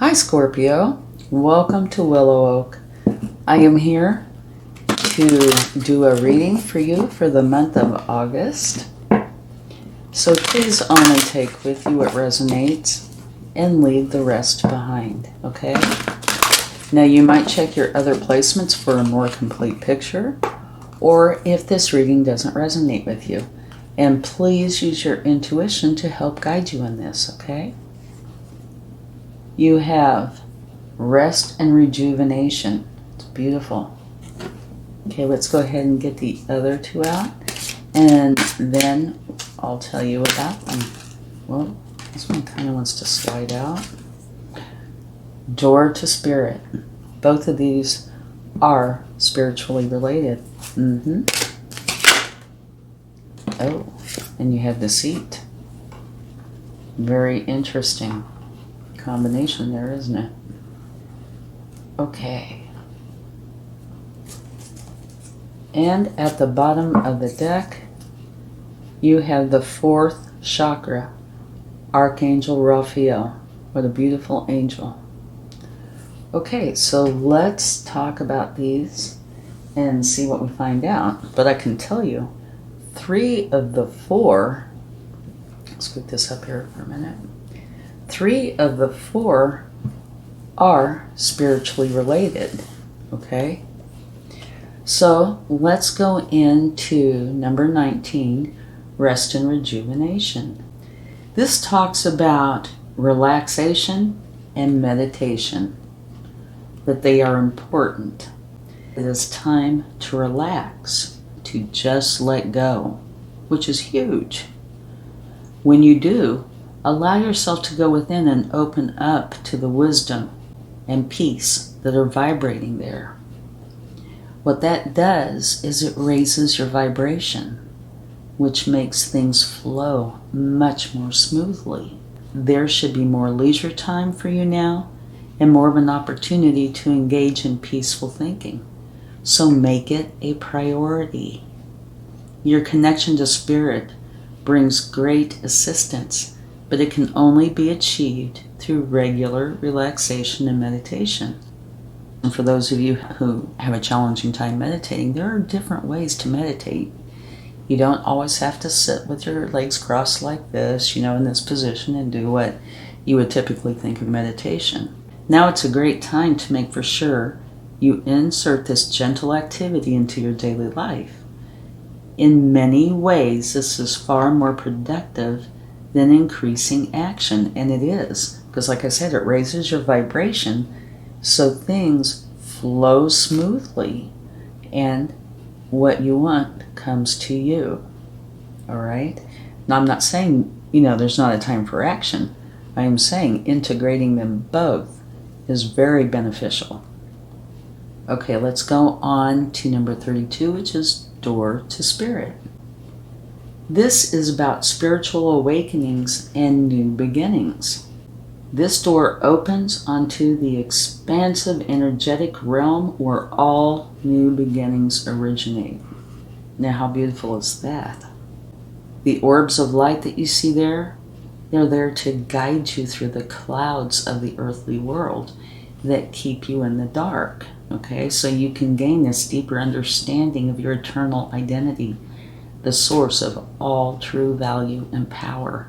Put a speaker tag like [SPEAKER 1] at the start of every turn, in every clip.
[SPEAKER 1] Hi Scorpio, welcome to WillowOAK. I am here to do a reading for you for the month of August. So please own and take with you what resonates and leave the rest behind, okay? Now you might check your other placements for a more complete picture, or if this reading doesn't resonate with you. And please use your intuition to help guide you in this, okay? You have rest and rejuvenation. It's beautiful. Okay, let's go ahead and get the other two out, and then I'll tell you about them. Well, this one kind of wants to slide out. Door to Spirit. Both of these are spiritually related. Oh, and you have the Seat. Very interesting combination there, isn't it? Okay. And at the bottom of the deck, you have the fourth chakra, Archangel Raphael. What a beautiful angel. Okay, so let's talk about these and see what we find out. But I can tell you, 3 of the 4, let's put this up here for a minute. 3 of the 4 are spiritually related, okay? So let's go into number 19, Rest and Rejuvenation. This talks about relaxation and meditation, that they are important. It is time to relax, to just let go, which is huge. When you do, allow yourself to go within and open up to the wisdom and peace that are vibrating there. What that does is it raises your vibration, which makes things flow much more smoothly. There should be more leisure time for you now and more of an opportunity to engage in peaceful thinking. So make it a priority. Your connection to Spirit brings great assistance, but it can only be achieved through regular relaxation and meditation. And for those of you who have a challenging time meditating, there are different ways to meditate. You don't always have to sit with your legs crossed like this, in this position, and do what you would typically think of meditation. Now it's a great time to make for sure you insert this gentle activity into your daily life. In many ways, this is far more productive than increasing action, and it is, because like I said, it raises your vibration so things flow smoothly and what you want comes to you. All right? Now I'm not saying, there's not a time for action. I am saying integrating them both is very beneficial. Okay, let's go on to number 32, which is Door to Spirit. This is about spiritual awakenings and new beginnings. This door opens onto the expansive energetic realm where all new beginnings originate. Now, how beautiful is that? The orbs of light that you see there, they're there to guide you through the clouds of the earthly world that keep you in the dark. Okay, so you can gain this deeper understanding of your eternal identity, the source of all true value and power.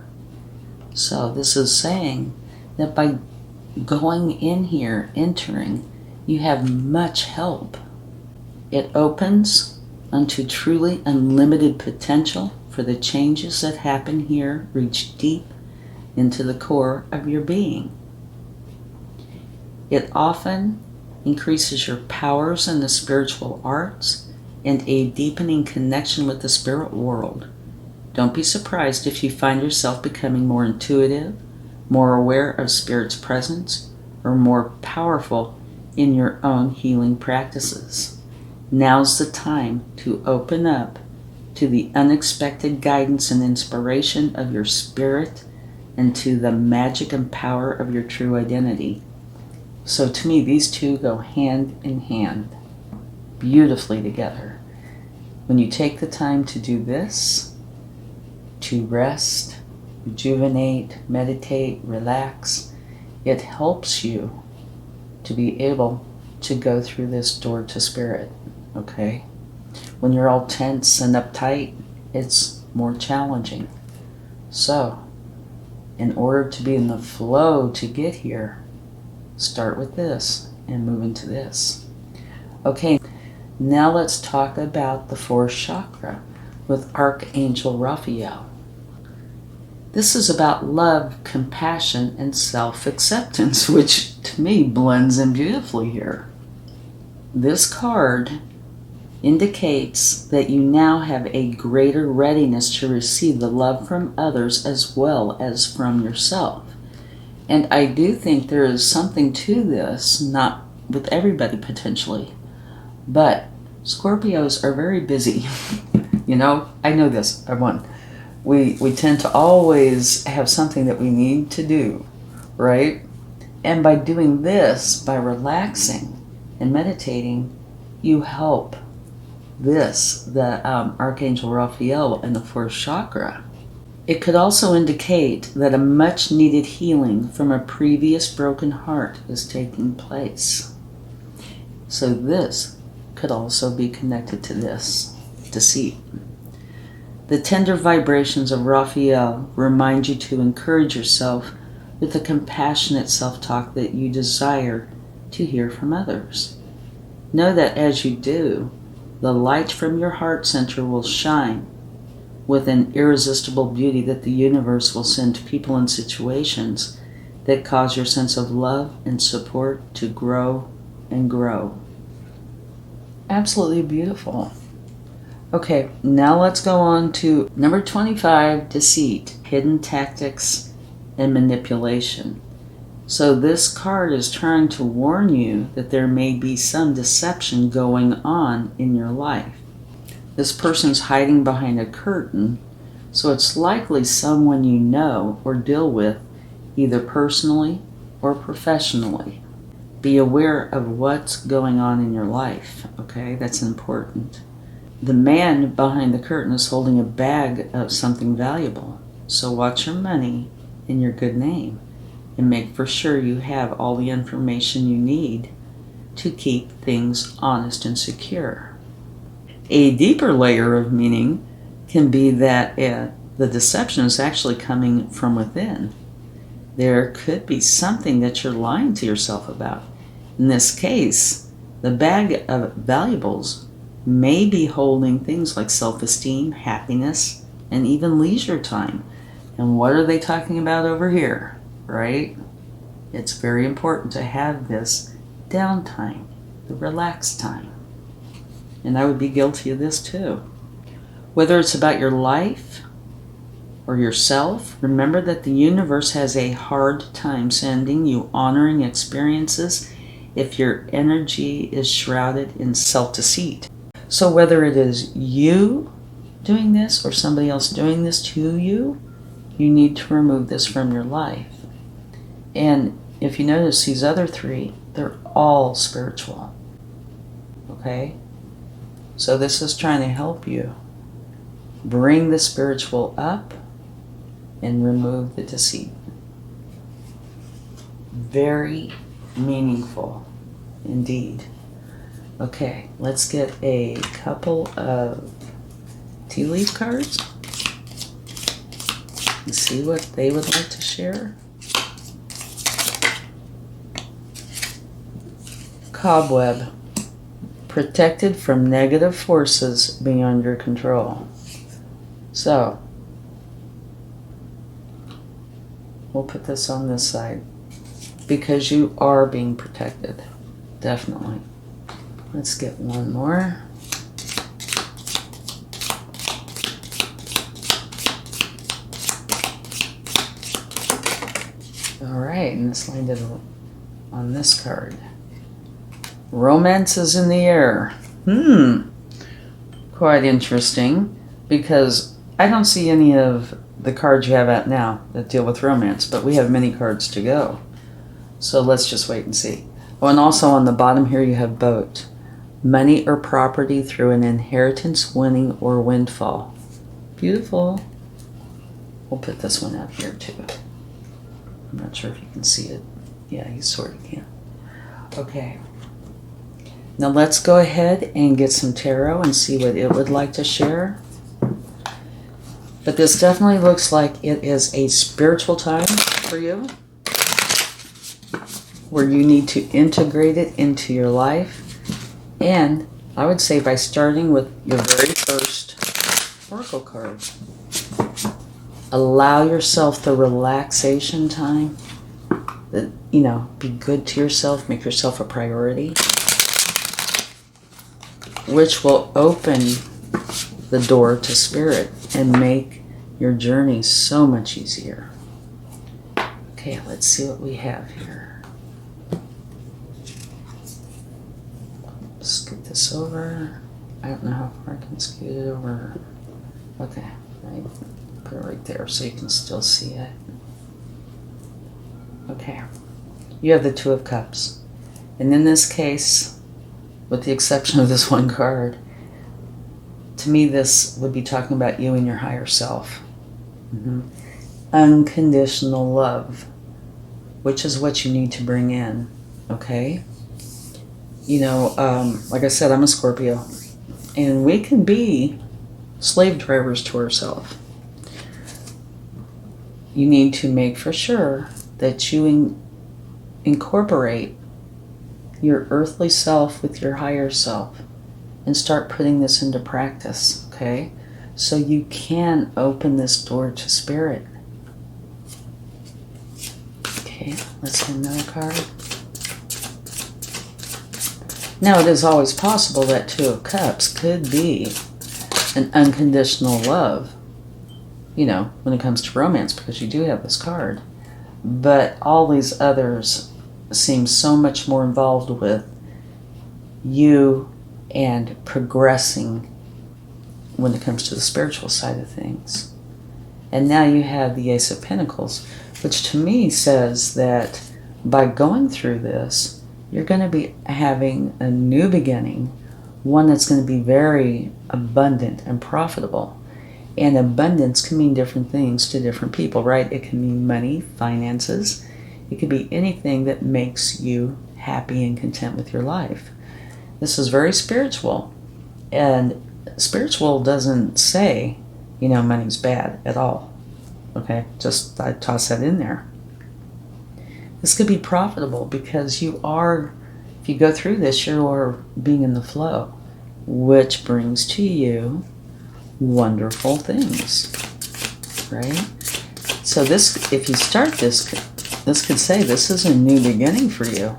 [SPEAKER 1] So this is saying that by going in here, entering, you have much help. It opens unto truly unlimited potential for the changes that happen here reach deep into the core of your being. It often increases your powers in the spiritual arts and a deepening connection with the spirit world. Don't be surprised if you find yourself becoming more intuitive, more aware of Spirit's presence, or more powerful in your own healing practices. Now's the time to open up to the unexpected guidance and inspiration of your spirit and to the magic and power of your true identity. So to me, these two go hand in hand, beautifully together. When you take the time to do this, to rest, rejuvenate, meditate, relax, It helps you to be able to go through this door to spirit, okay? When you're all tense and uptight, it's more challenging. So, in order to be in the flow to get here, start with this and move into this. Okay, now let's talk about the fourth chakra with Archangel Raphael. This is about love, compassion, and self-acceptance, which to me blends in beautifully here. This card indicates that you now have a greater readiness to receive the love from others as well as from yourself. And I do think there is something to this, not with everybody potentially, but Scorpios are very busy. You know, I know this, everyone. We tend to always have something that we need to do, right? And by doing this, by relaxing and meditating, you help the Archangel Raphael in the fourth chakra. It could also indicate that a much needed healing from a previous broken heart is taking place. So this could also be connected to this deceit. The tender vibrations of Raphael remind you to encourage yourself with the compassionate self-talk that you desire to hear from others. Know that as you do, the light from your heart center will shine with an irresistible beauty that the universe will send to people and situations that cause your sense of love and support to grow and grow. Absolutely beautiful. Okay, now let's go on to number 25, deceit, hidden tactics, and manipulation. So this card is trying to warn you that there may be some deception going on in your life. This person's hiding behind a curtain, so it's likely someone you know or deal with, either personally or professionally. Be aware of what's going on in your life, okay? That's important. The man behind the curtain is holding a bag of something valuable, so watch your money and your good name, and make for sure you have all the information you need to keep things honest and secure. A deeper layer of meaning can be that the deception is actually coming from within. There could be something that you're lying to yourself about. In this case, the bag of valuables may be holding things like self-esteem, happiness, and even leisure time. And what are they talking about over here, right? It's very important to have this downtime, the relaxed time. And I would be guilty of this too. Whether it's about your life or yourself, remember that the universe has a hard time sending you honoring experiences if your energy is shrouded in self-deceit. So whether it is you doing this or somebody else doing this to you, you need to remove this from your life. And if you notice these other three, they're all spiritual. Okay? So this is trying to help you bring the spiritual up and remove the deceit. Very meaningful indeed. Okay, let's get a couple of tea leaf cards and see what they would like to share. Cobweb. Protected from negative forces beyond your control. So, we'll put this on this side because you are being protected. Definitely. Let's get one more. All right, and this landed on this card. Romance is in the air. Quite interesting, because I don't see any of the cards you have out now that deal with romance, but we have many cards to go. So let's just wait and see. Oh, and also on the bottom here you have boat. Money or property through an inheritance, winning, or windfall. Beautiful. We'll put this one out here too. I'm not sure if you can see it. Yeah, you sort of can. Okay. Now let's go ahead and get some tarot and see what it would like to share. But this definitely looks like it is a spiritual time for you, where you need to integrate it into your life. And I would say by starting with your very first oracle card, allow yourself the relaxation time. That, you know, be good to yourself, make yourself a priority, which will open the door to spirit and make your journey so much easier. Okay, let's see what we have here. Scoot this over. I don't know how far I can scoot it over. Okay, right. Put it right there so you can still see it. Okay. You have the Two of Cups. And in this case, with the exception of this one card, to me this would be talking about you and your higher self. Unconditional love, which is what you need to bring in. Okay? You know, like I said, I'm a Scorpio. And we can be slave drivers to ourselves. You need to make for sure that you incorporate your earthly self with your higher self and start putting this into practice, okay? So you can open this door to spirit. Okay, let's get another card. Now, it is always possible that Two of Cups could be an unconditional love, you know, when it comes to romance, because you do have this card. But all these others seem so much more involved with you and progressing when it comes to the spiritual side of things. And now you have the Ace of Pentacles, which to me says that by going through this, you're going to be having a new beginning, one that's going to be very abundant and profitable. And abundance can mean different things to different people, right? It can mean money, finances. It could be anything that makes you happy and content with your life. This is very spiritual. And spiritual doesn't say, you know, money's bad at all. Okay? Just I toss that in there. This could be profitable because you are, if you go through this, you're being in the flow, which brings to you wonderful things, right? So this, if you start this could say this is a new beginning for you,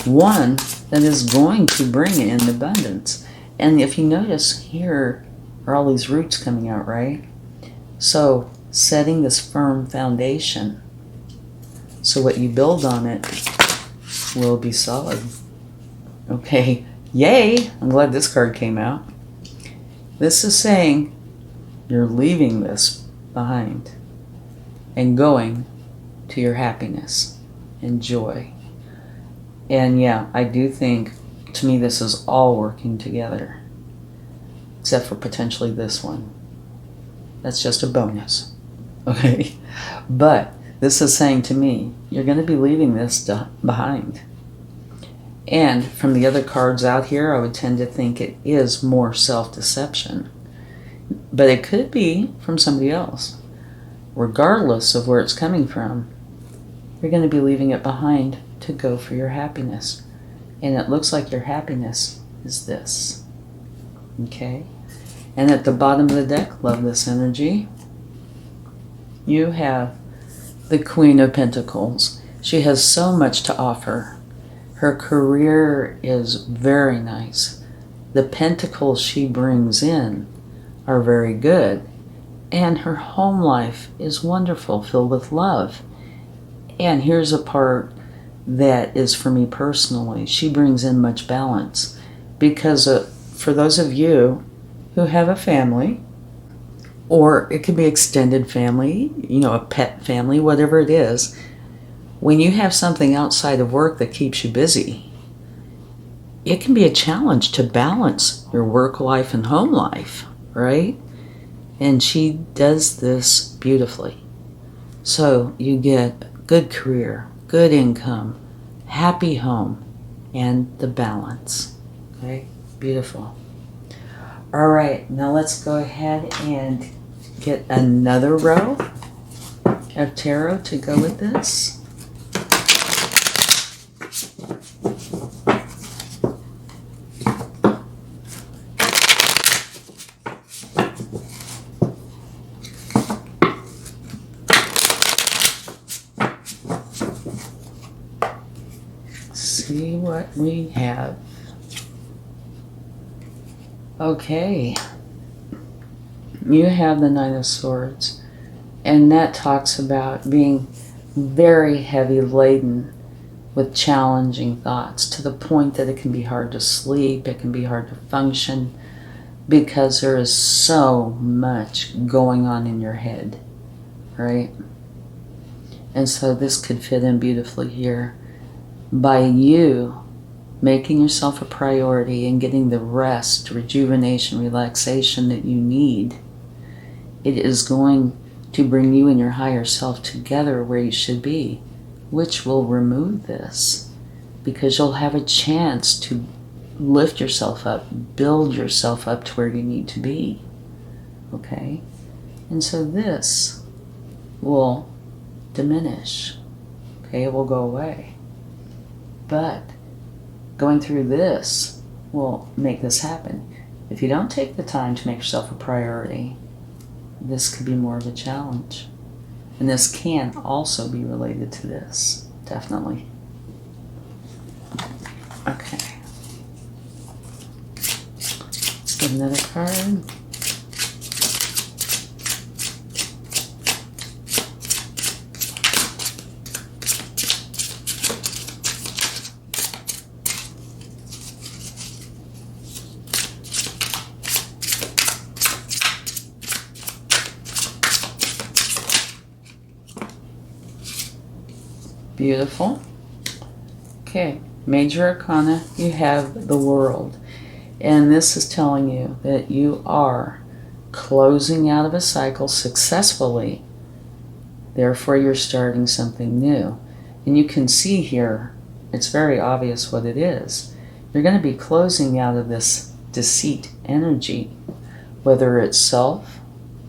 [SPEAKER 1] one that is going to bring in abundance. And if you notice, here are all these roots coming out, right? So setting this firm foundation, so what you build on it will be solid. Okay, yay! I'm glad this card came out. This is saying you're leaving this behind and going to your happiness and joy. And yeah, I do think, to me, this is all working together, except for potentially this one. That's just a bonus, okay? But this is saying to me, you're going to be leaving this behind. And from the other cards out here, I would tend to think it is more self-deception. But it could be from somebody else. Regardless of where it's coming from, you're going to be leaving it behind to go for your happiness. And it looks like your happiness is this. Okay? And at the bottom of the deck, love this energy, you have the Queen of Pentacles. She has so much to offer. Her career is very nice. The pentacles she brings in are very good. And her home life is wonderful, filled with love. And here's a part that is for me personally. She brings in much balance. Because for those of you who have a family, or it could be extended family, you know, a pet family, whatever it is, when you have something outside of work that keeps you busy, it can be a challenge to balance your work life and home life, right? And she does this beautifully. So you get good career, good income, happy home, and the balance. Okay, beautiful. All right, now let's go ahead and get another row of tarot to go with this. See what we have. Okay, you have the Nine of Swords, and that talks about being very heavy laden with challenging thoughts to the point that it can be hard to sleep, it can be hard to function, because there is so much going on in your head, right? And so this could fit in beautifully here. By you making yourself a priority and getting the rest, rejuvenation, relaxation that you need, it is going to bring you and your higher self together where you should be, which will remove this, because you'll have a chance to lift yourself up, build yourself up to where you need to be. Okay? And so this will diminish. Okay? It will go away. But going through this will make this happen. If you don't take the time to make yourself a priority, this could be more of a challenge. And this can also be related to this, definitely. Okay. Let's get another card. Beautiful. Okay, Major Arcana, you have the World. And this is telling you that you are closing out of a cycle successfully. Therefore, you're starting something new. And you can see here, it's very obvious what it is. You're going to be closing out of this deceit energy, whether it's self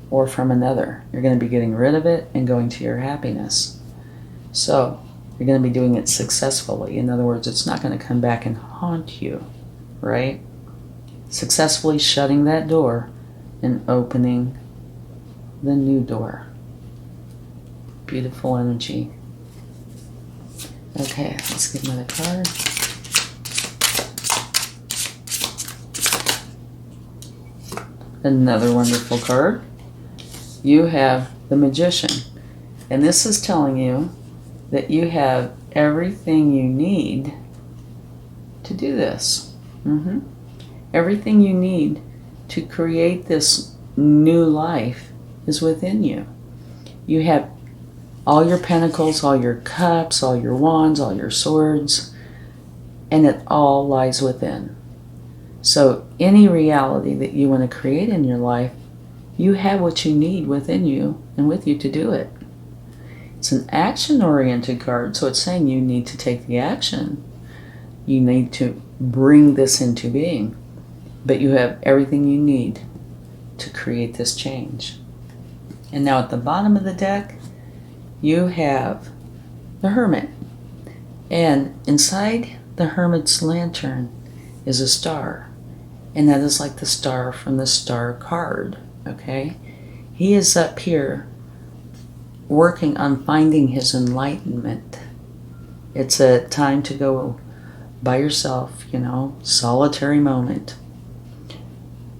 [SPEAKER 1] or from another. You're going to be getting rid of it and going to your happiness. So, you're going to be doing it successfully. In other words, it's not going to come back and haunt you, right? Successfully shutting that door and opening the new door. Beautiful energy. Okay, let's get another card. Another wonderful card. You have the Magician. And this is telling you that you have everything you need to do this. Everything you need to create this new life is within you. You have all your pentacles, all your cups, all your wands, all your swords, and it all lies within. So any reality that you want to create in your life, you have what you need within you and with you to do it. It's an action-oriented card, so it's saying you need to take the action. You need to bring this into being. But you have everything you need to create this change. And now at the bottom of the deck, you have the Hermit. And inside the Hermit's lantern is a star. And that is like the star from the star card, okay? He is up here working on finding his enlightenment. It's a time to go by yourself, solitary moment.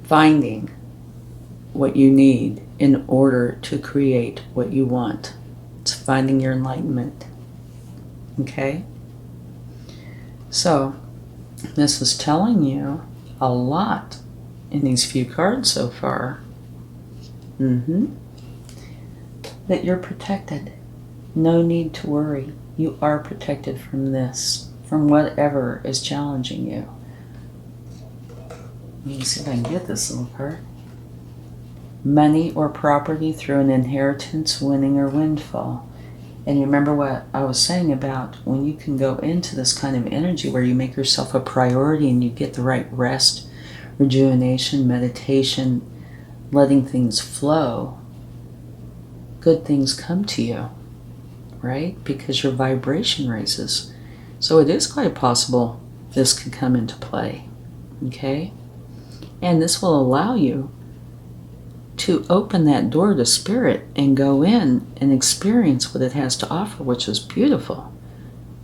[SPEAKER 1] Finding what you need in order to create what you want. It's finding your enlightenment. Okay? So, this is telling you a lot in these few cards so far. That you're protected. No need to worry. You are protected from this, from whatever is challenging you. Let me see if I can get this little card. Money or property through an inheritance, winning or windfall. And remember what I was saying about when you can go into this kind of energy where you make yourself a priority and you get the right rest, rejuvenation, meditation, letting things flow, good things come to you, right? Because your vibration raises. So it is quite possible this could come into play, okay? And this will allow you to open that door to spirit and go in and experience what it has to offer, which is beautiful.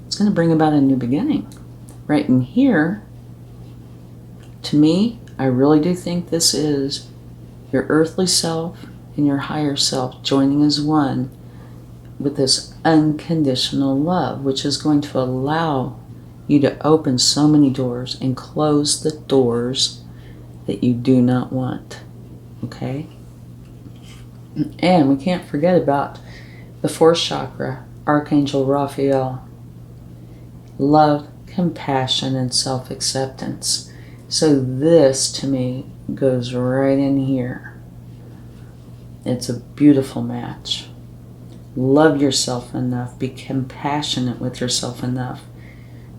[SPEAKER 1] It's going to bring about a new beginning. Right in here, to me, I really do think this is your earthly self and your higher self joining as one with this unconditional love, which is going to allow you to open so many doors and close the doors that you do not want. Okay? And we can't forget about the fourth chakra, Archangel Raphael. Love, compassion, and self-acceptance. So this, to me, goes right in here. It's a beautiful match. Love yourself enough, be compassionate with yourself enough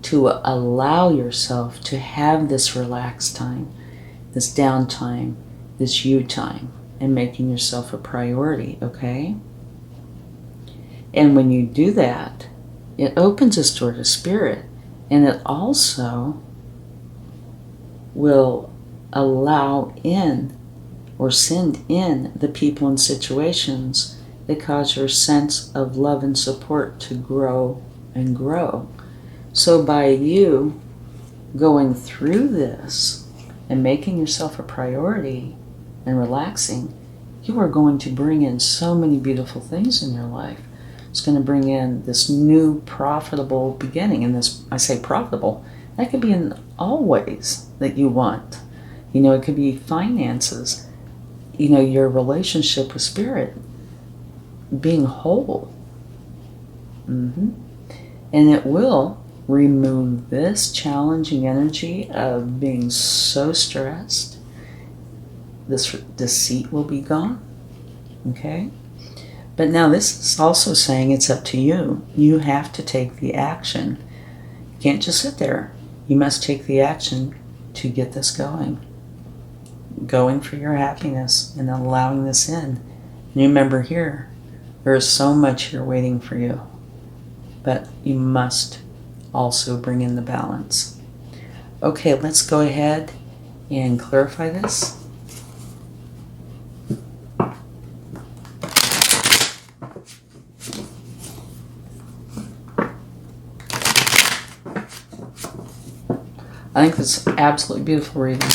[SPEAKER 1] to allow yourself to have this relaxed time, this downtime, this you time, and making yourself a priority, okay? And when you do that, it opens this door to spirit, and it also will allow in or send in the people and situations that cause your sense of love and support to grow and grow. So by you going through this and making yourself a priority and relaxing, you are going to bring in so many beautiful things in your life. It's going to bring in this new profitable beginning. And this, I say profitable, that could be in all ways that you want. You know, it could be finances, you know, your relationship with spirit, being whole. And it will remove this challenging energy of being so stressed. This deceit will be gone. Okay? But now this is also saying it's up to you. You have to take the action. You can't just sit there. You must take the action to get this going. Going for your happiness and allowing this in. And remember here, there is so much here waiting for you. But you must also bring in the balance. Okay, let's go ahead and clarify this. I think it's absolutely beautiful reading.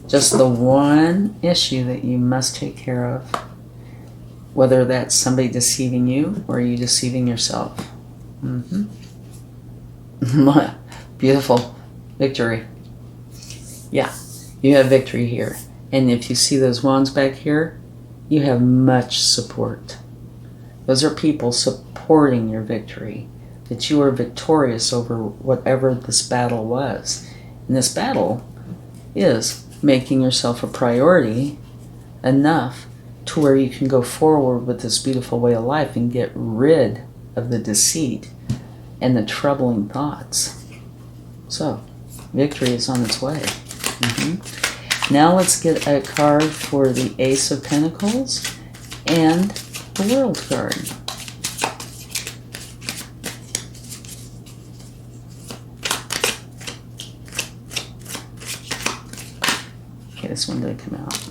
[SPEAKER 1] Just the one issue that you must take care of, whether that's somebody deceiving you or you deceiving yourself. Beautiful. Victory. Yeah, you have victory here. And if you see those wands back here, you have much support. Those are people supporting your victory, that you are victorious over whatever this battle was. And this battle is making yourself a priority enough to where you can go forward with this beautiful way of life and get rid of the deceit and the troubling thoughts. So, victory is on its way. Now let's get a card for the Ace of Pentacles and the World card. Okay, this one did come out.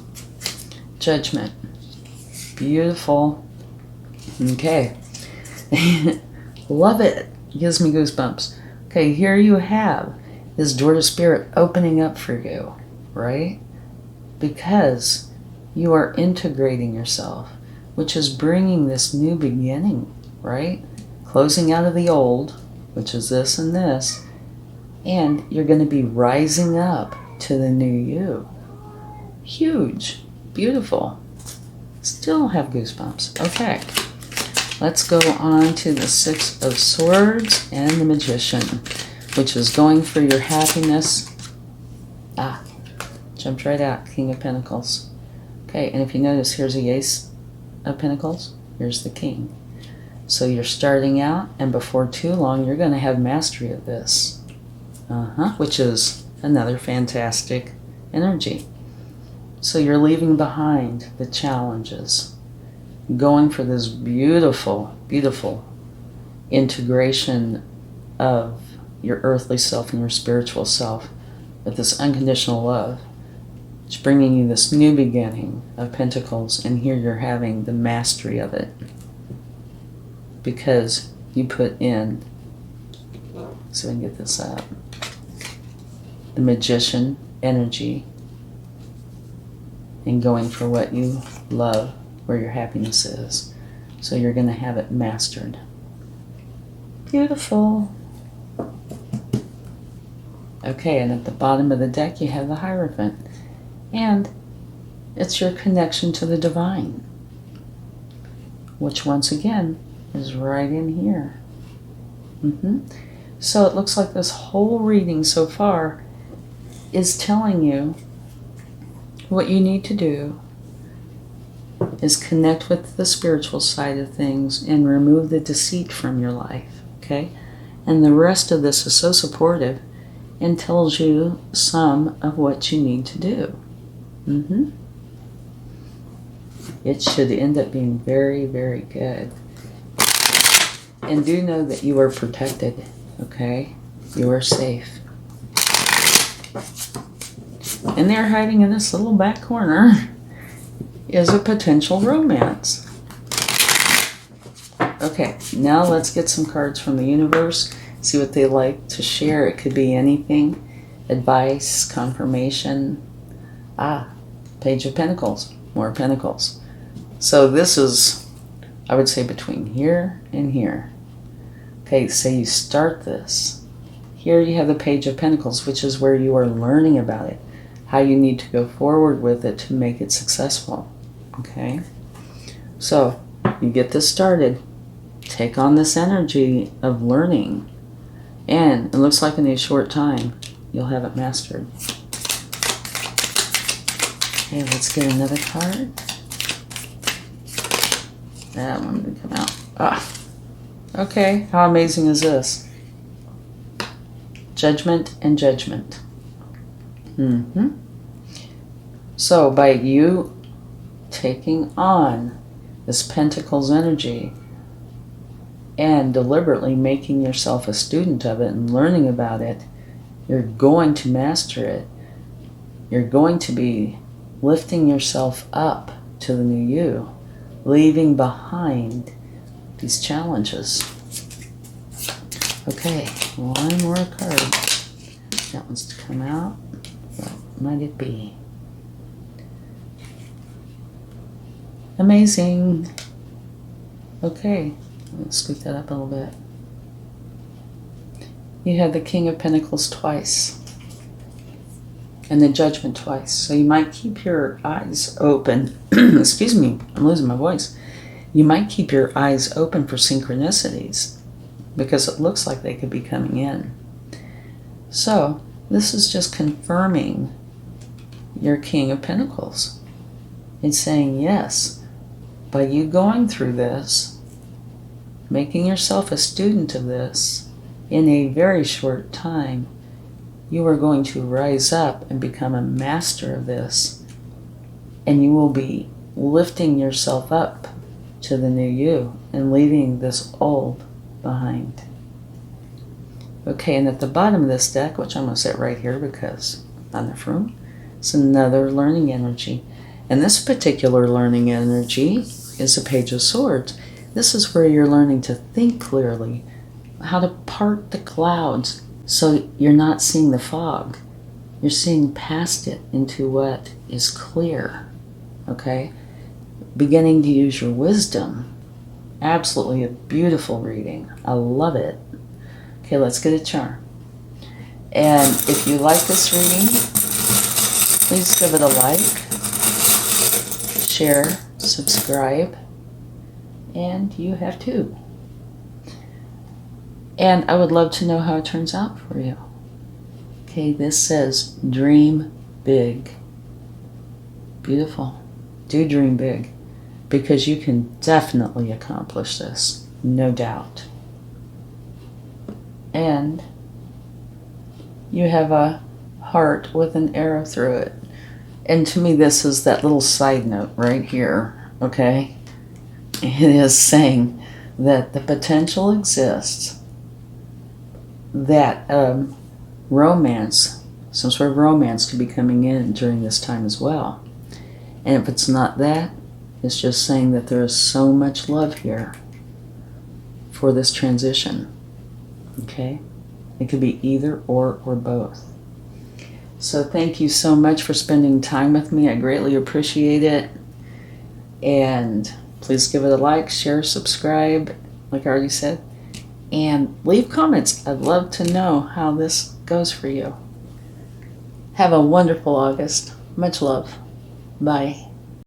[SPEAKER 1] Judgment. Beautiful. Okay. Love it. Gives me goosebumps. Okay, here you have this door to spirit opening up for you, right? Because you are integrating yourself, which is bringing this new beginning, right? Closing out of the old, which is this and this, and you're going to be rising up to the new you. Huge. Beautiful. Still have goosebumps. Okay. Let's go on to the Six of Swords and the Magician, which is going for your happiness. Jumped right out. King of Pentacles. Okay, and if you notice, here's the Ace of Pentacles. Here's the King. So you're starting out, and before too long, you're going to have mastery of this. Which is another fantastic energy. So you're leaving behind the challenges, going for this beautiful, beautiful integration of your earthly self and your spiritual self with this unconditional love. It's bringing you this new beginning of Pentacles, and here you're having the mastery of it because you put in, so we can get this up, the Magician energy and going for what you love, where your happiness is. So you're going to have it mastered. Beautiful. Okay, and at the bottom of the deck you have the Hierophant. And it's your connection to the divine, which once again is right in here. So it looks like this whole reading so far is telling you what you need to do is connect with the spiritual side of things and remove the deceit from your life, okay? And the rest of this is so supportive and tells you some of what you need to do. It should end up being very, very good. And do know that you are protected, okay? You are safe. And there, hiding in this little back corner, is a potential romance. Okay, now let's get some cards from the universe, see what they like to share. It could be anything. Advice, confirmation. Page of Pentacles, more Pentacles. So this is, I would say, between here and here. Okay, say you start this. Here you have the Page of Pentacles, which is where you are learning about it, how you need to go forward with it to make it successful. Okay, so you get this started, take on this energy of learning, and it looks like in a short time you'll have it mastered. Okay, let's get another card. That one didn't come out. Okay, how amazing is this? Judgment and Judgment. So by you taking on this Pentacles energy and deliberately making yourself a student of it and learning about it, you're going to master it. You're going to be lifting yourself up to the new you, leaving behind these challenges. Okay, one more card. That one's to come out. What might it be? Amazing. Okay, let's scoot that up a little bit. You have the King of Pentacles twice and the Judgment twice. So you might keep your eyes open. Excuse me, I'm losing my voice. You might keep your eyes open for synchronicities because it looks like they could be coming in. So this is just confirming your King of Pentacles. It's saying yes. By you going through this, making yourself a student of this, in a very short time, you are going to rise up and become a master of this, and you will be lifting yourself up to the new you and leaving this old behind. Okay, and at the bottom of this deck, which I'm going to set right here because not enough room, it's another learning energy. And this particular learning energy is a Page of Swords. This is where you're learning to think clearly, how to part the clouds so you're not seeing the fog. You're seeing past it into what is clear, okay? Beginning to use your wisdom. Absolutely a beautiful reading. I love it. Okay, let's get a charm. And if you like this reading, please give it a like, share, subscribe, and you have too. And I would love to know how it turns out for you. Okay, this says dream big. Beautiful. Do dream big, because you can definitely accomplish this. no doubt. And you have a heart with an arrow through it. And to me, this is that little side note right here, okay? It is saying that the potential exists that romance, some sort of romance could be coming in during this time as well. And if it's not that, it's just saying that there is so much love here for this transition, okay? It could be either or both. So thank you so much for spending time with me. I greatly appreciate it. And please give it a like, share, subscribe, like I already said. And leave comments. I'd love to know how this goes for you. Have a wonderful August. Much love. Bye.